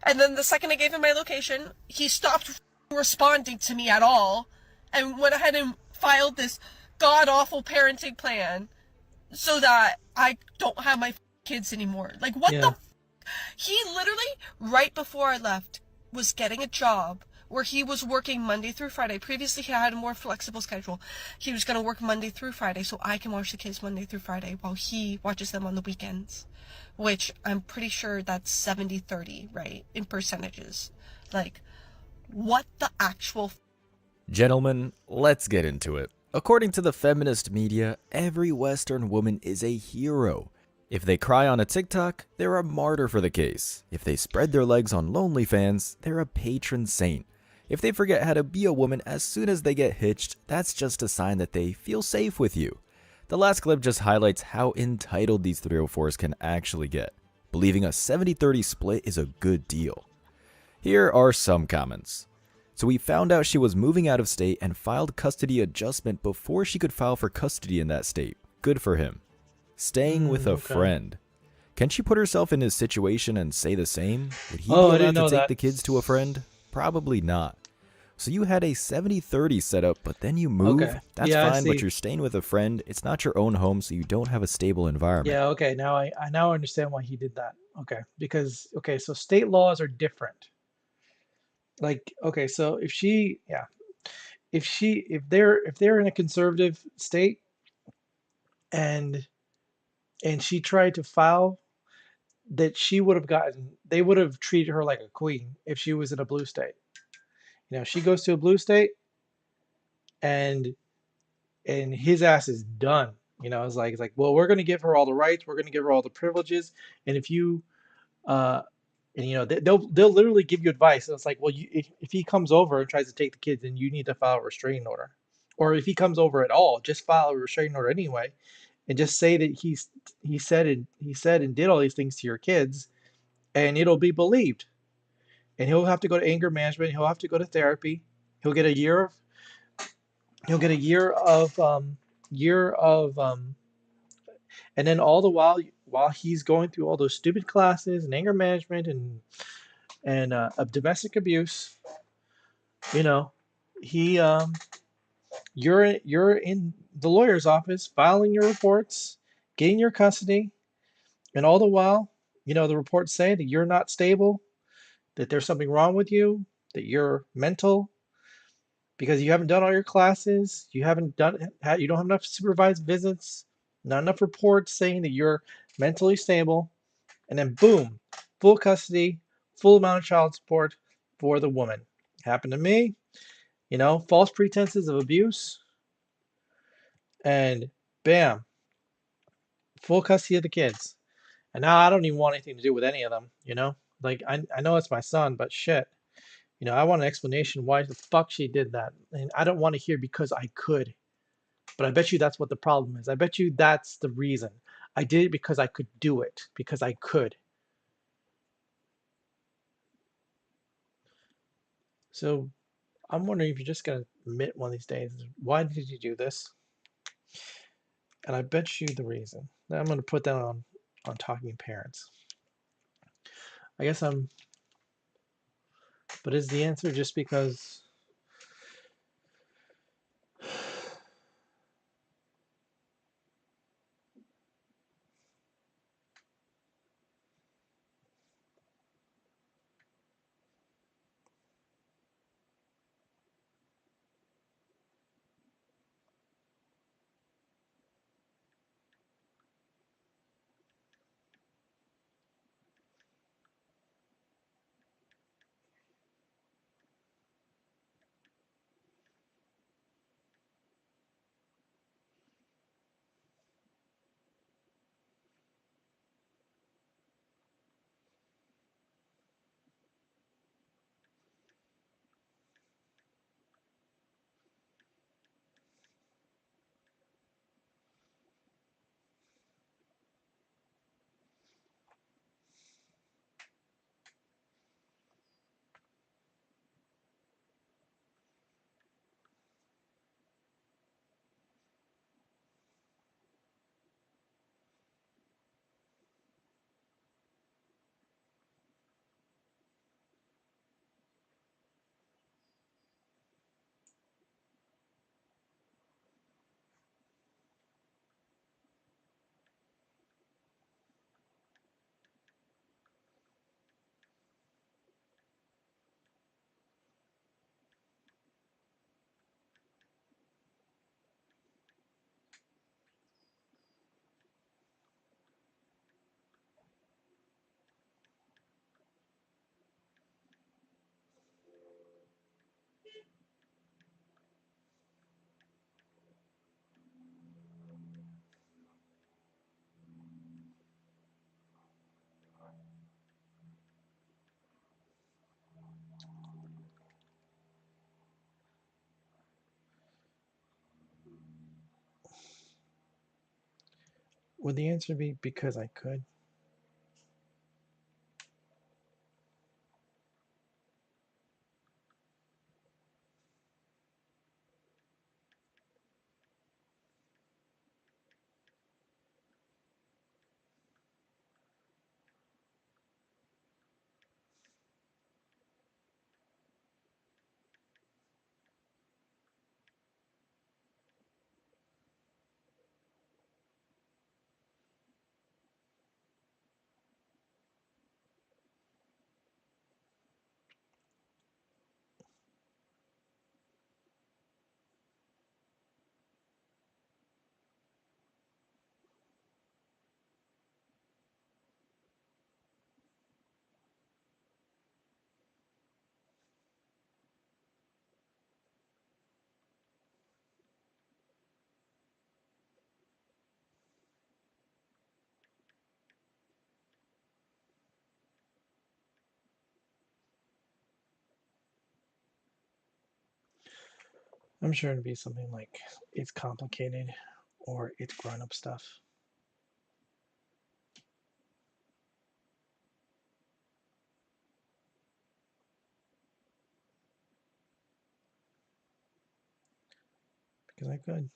And then the second I gave him my location, he stopped responding to me at all and went ahead and filed this god-awful parenting plan so that I don't have my kids anymore. Like, what the He literally, right before I left, was getting a job where he was working Monday through Friday. Previously, he had a more flexible schedule. He was going to work Monday through Friday so I can watch the kids Monday through Friday while he watches them on the weekends. Which I'm pretty sure that's 70-30, right? In percentages. Like, what the actual... Gentlemen, let's get into it. According to the feminist media, every Western woman is a hero. If they cry on a TikTok, they're a martyr for the case. If they spread their legs on LonelyFans, they're a patron saint. If they forget how to be a woman as soon as they get hitched, that's just a sign that they feel safe with you. The last clip just highlights how entitled these 304s can actually get. Believing a 70-30 split is a good deal. Here are some comments. So we found out she was moving out of state and filed custody adjustment before she could file for custody in that state. Good for him. Staying with a friend. Can she put herself in his situation and say the same? Would he be allowed to take the kids to a friend? Probably not. So you had a 70-30 setup, but then you move? Okay. That's Yeah, I fine, but see. you're staying with a friend. It's not your own home, so you don't have a stable environment. Yeah, okay. Now I now understand why he did that. Okay. Because so state laws are different. Like, okay, so if they're in a conservative state and she tried to file, that they would have treated her like a queen if she was in a blue state. You know, she goes to a blue state and his ass is done. You know, it's like, well, we're going to give her all the rights, we're going to give her all the privileges, and if you and you know, they'll literally give you advice. And it's like, well, if he comes over and tries to take the kids, then you need to file a restraining order. Or if he comes over at all, just file a restraining order anyway, and just say that he said and did all these things to your kids, and it'll be believed. And he'll have to go to anger management. He'll have to go to therapy. He'll get a year of and then all the while he's going through all those stupid classes and anger management and of domestic abuse, you know, you're in the lawyer's office filing your reports, getting your custody, and all the while, you know, the reports say that you're not stable, that there's something wrong with you, that you're mental, because you haven't done all your classes, you don't have enough supervised visits, not enough reports saying that you're mentally stable, and then boom, full custody, full amount of child support for the woman. Happened to me, false pretenses of abuse, and bam, full custody of the kids. And now I don't even want anything to do with any of them. Like, I know it's my son, but shit. I want an explanation why the fuck she did that. And I don't want to hear because I could. But I bet you that's what the problem is. I bet you that's the reason. I did it because I could do it, because I could. So I'm wondering if you're just going to admit one of these days, why did you do this? And I bet you the reason. Now I'm going to put that on Talking Parents. I guess but is the answer just because would the answer be because I could? I'm sure it'd be something like it's complicated or it's grown up stuff. Because I could.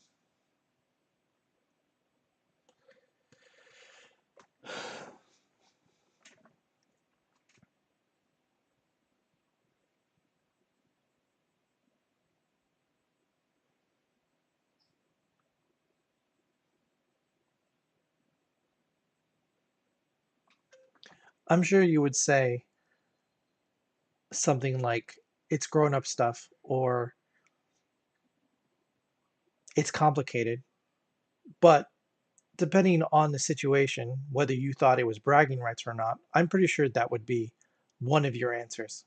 I'm sure you would say something like it's grown up stuff or it's complicated. But depending on the situation, whether you thought it was bragging rights or not, I'm pretty sure that would be one of your answers.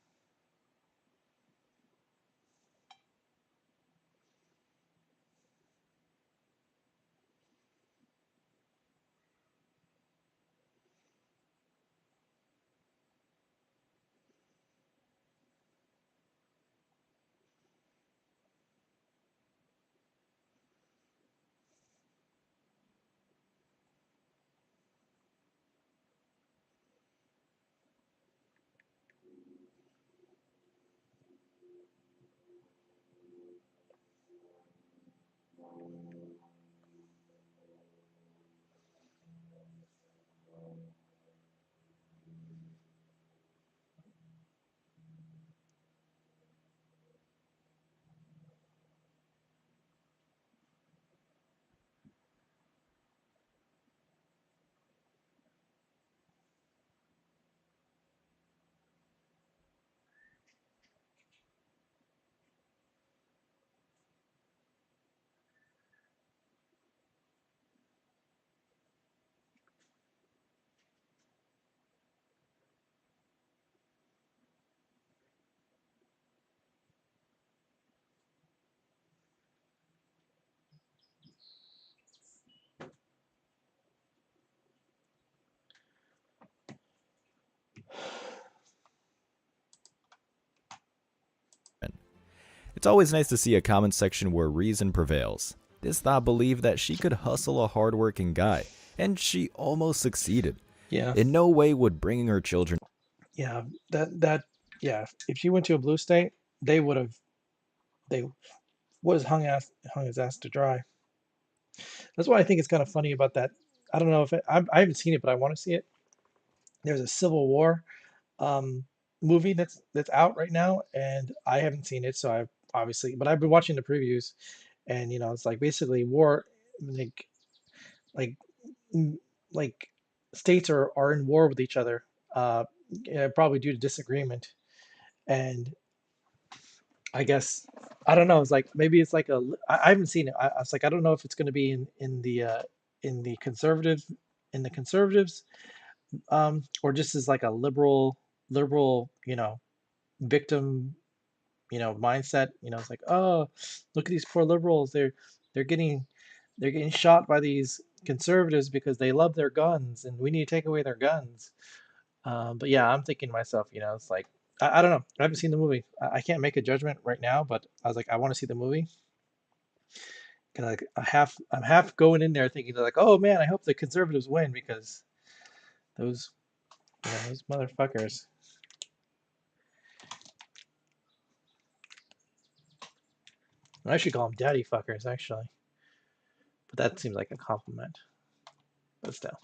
It's always nice to see a comment section where reason prevails. This thought believed that she could hustle a hardworking guy, and she almost succeeded. Yeah. In no way would bringing her children. Yeah, yeah. If she went to a blue state, they would have hung his ass to dry. That's why I think it's kind of funny about that. I don't know if I haven't seen it, but I want to see it. There's a Civil War um, movie that's out right now, and I haven't seen it, so I obviously, but I've been watching the previews, and it's like basically war, like mm, like states are in war with each other, yeah, probably due to disagreement, and I guess I don't know. It's like maybe it's like I haven't seen it. I was like I don't know if it's going to be in the conservative in the conservatives or just as like a liberal victim mindset. It's like, oh, look at these poor liberals. They're getting they're getting shot by these conservatives because they love their guns and we need to take away their guns. But yeah, I'm thinking to myself, it's like I don't know. I haven't seen the movie. I can't make a judgment right now, but I was like, I want to see the movie. And like I'm half going in there thinking like, oh man, I hope the conservatives win because those those motherfuckers. I should call them daddy fuckers actually, but that seems like a compliment. But still.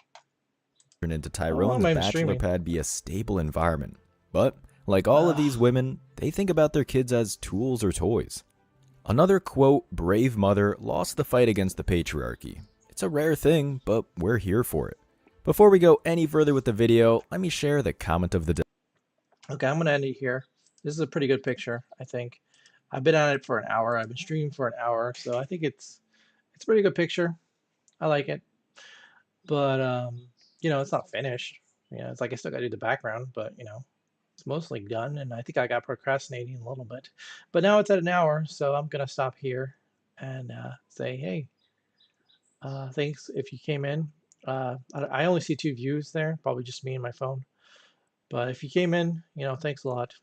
Into Oh, Tyrone's I'm even bachelor streaming. pad be a stable environment. But, like all of these women, they think about their kids as tools or toys. Another quote, brave mother lost the fight against the patriarchy. It's a rare thing, but we're here for it. Before we go any further with the video, let me share the comment of the day. Okay, I'm gonna end it here. This is a pretty good picture, I think. I've been on it for an hour. I've been streaming for an hour, so I think it's a pretty good picture. I like it, but it's not finished. It's like I still gotta do the background, but it's mostly done, and I think I got procrastinating a little bit. But now it's at an hour, so I'm gonna stop here and say, hey, thanks if you came in. I only see 2 views there, probably just me and my phone. But if you came in, thanks a lot.